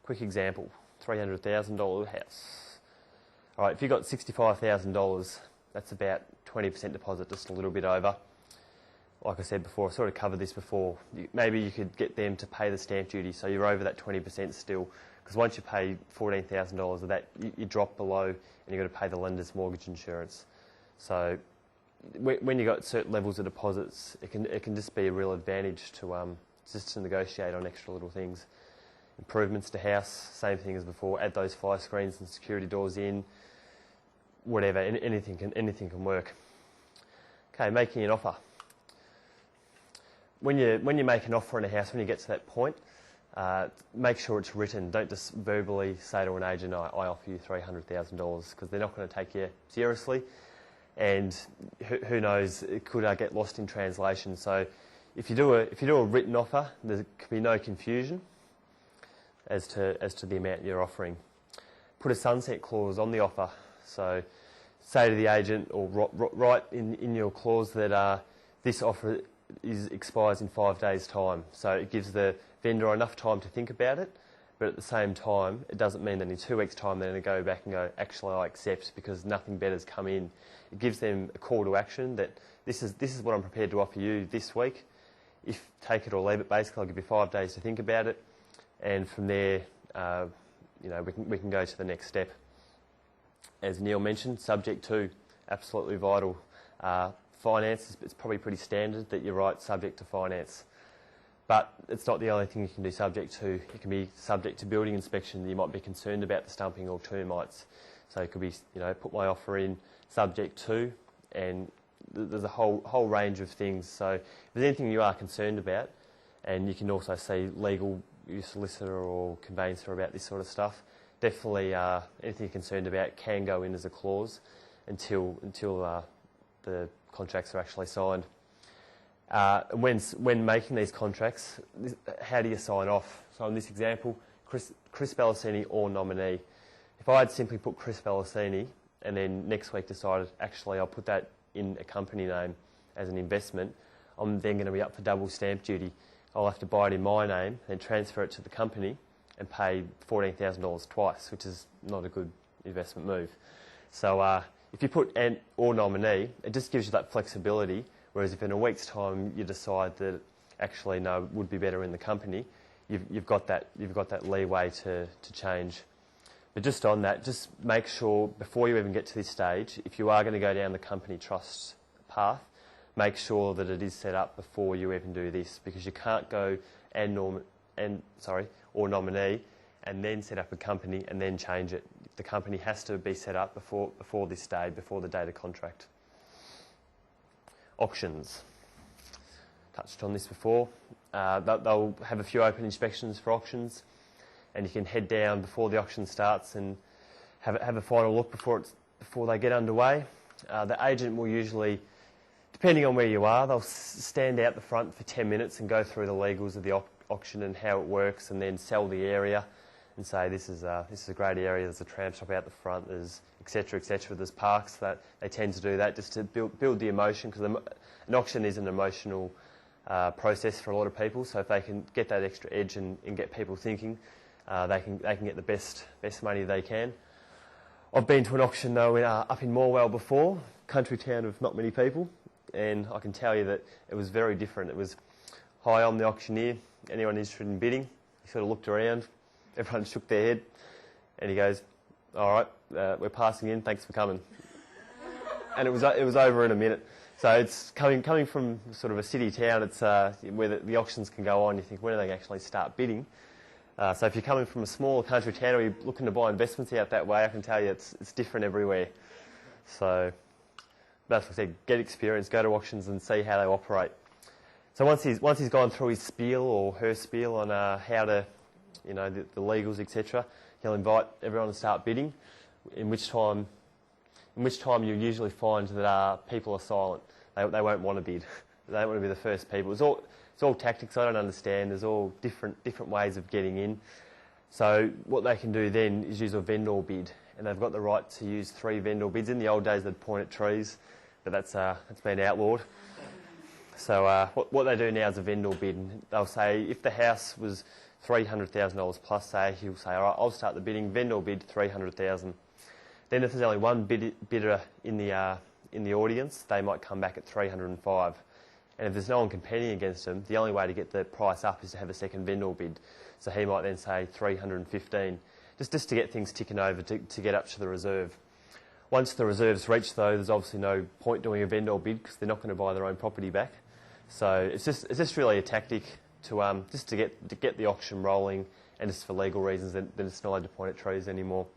Quick example, $300,000 house. All right, if you've got $65,000, that's about 20% deposit, just a little bit over. Like I said before, I sort of covered this before. Maybe you could get them to pay the stamp duty, so you're over that 20% still. Because once you pay $14,000 of that, you drop below, and you've got to pay the lender's mortgage insurance. So when you've got certain levels of deposits, it can just be a real advantage to just to negotiate on extra little things. Improvements to house, same thing as before. Add those fire screens and security doors in. Whatever, anything can work. Okay, making an offer. When you make an offer in a house, when you get to that point, make sure it's written. Don't just verbally say to an agent, I offer you $300,000, because they're not going to take you seriously. And who knows, it could get lost in translation. So if you do a written offer, there can be no confusion as to the amount you're offering. Put a sunset clause on the offer. So say to the agent, or write in your clause that this offer expires in 5 days' time. So it gives the vendor enough time to think about it, but at the same time, it doesn't mean that in 2 weeks' time they're going to go back and go, actually I accept because nothing better's come in. It gives them a call to action that this is what I'm prepared to offer you this week. If take it or leave it, basically, I'll give you 5 days to think about it, and from there, we can go to the next step. As Neil mentioned, subject to, absolutely vital. Finance, it's probably pretty standard that you write subject to finance. But it's not the only thing you can do subject to. It can be subject to building inspection. You might be concerned about the stumping or termites. So it could be, put my offer in subject to, and there's a whole range of things. So if there's anything you are concerned about, and you can also see legal, your solicitor or conveyancer about this sort of stuff, definitely anything you're concerned about can go in as a clause until the contracts are actually signed. When making these contracts, how do you sign off? So in this example, Chris Ballasini or nominee. If I had simply put Chris Ballasini and then next week decided, actually I'll put that in a company name as an investment, I'm then going to be up for double stamp duty. I'll have to buy it in my name, then transfer it to the company and pay $14,000 twice, which is not a good investment move. So if you put an or nominee, it just gives you that flexibility. Whereas if in a week's time you decide that actually no, it would be better in the company, you've got that leeway to change. But just on that, just make sure before you even get to this stage, if you are going to go down the company trust path, make sure that it is set up before you even do this, because you can't go or nominee and then set up a company and then change it. The company has to be set up before this stage, before the date of contract. Auctions. Touched on this before. They'll have a few open inspections for auctions, and you can head down before the auction starts and have a final look before they get underway. The agent will usually, depending on where you are, they'll stand out the front for 10 minutes and go through the legals of the auction and how it works, and then sell the area and say this is a great area. There's a tram stop out the front. There's etc. etc. There's parks. That they tend to do that just to build the emotion, because an auction is an emotional process for a lot of people. So if they can get that extra edge and get people thinking, they can get the best money they can. I've been to an auction though up in Morwell before, country town of not many people, and I can tell you that it was very different. It was, hi, I'm the auctioneer. Anyone interested in bidding? He sort of looked around. Everyone shook their head, and he goes, all right, we're passing in, thanks for coming. And it was over in a minute. So it's coming from sort of a city town. It's where the auctions can go on. You think, when do they actually start bidding? So if you're coming from a smaller country town or you're looking to buy investments out that way, I can tell you it's different everywhere. So that's what I said, get experience, go to auctions and see how they operate. So once he's gone through his spiel or her spiel on how to, the legals, etc., he'll invite everyone to start bidding, in which time you usually find that people are silent. They won't want to bid. They don't want to be the first people. It's all tactics. I don't understand. There's all different ways of getting in. So what they can do then is use a vendor bid, and they've got the right to use 3 vendor bids. In the old days, they'd point at trees, but that's been outlawed. So what they do now is a vendor bid. And they'll say if the house was $300,000 plus, say, he'll say, all right, I'll start the bidding, vendor will bid $300,000. Then if there's only one bidder in the audience, they might come back at $305,000. And if there's no one competing against them, the only way to get the price up is to have a second vendor bid. So he might then say $315,000, just to get things ticking over to get up to the reserve. Once the reserve's reached, though, there's obviously no point doing a vendor bid because they're not going to buy their own property back. So it's just really a tactic to just to get the auction rolling, and just for legal reasons, then it's not allowed to point at trees anymore.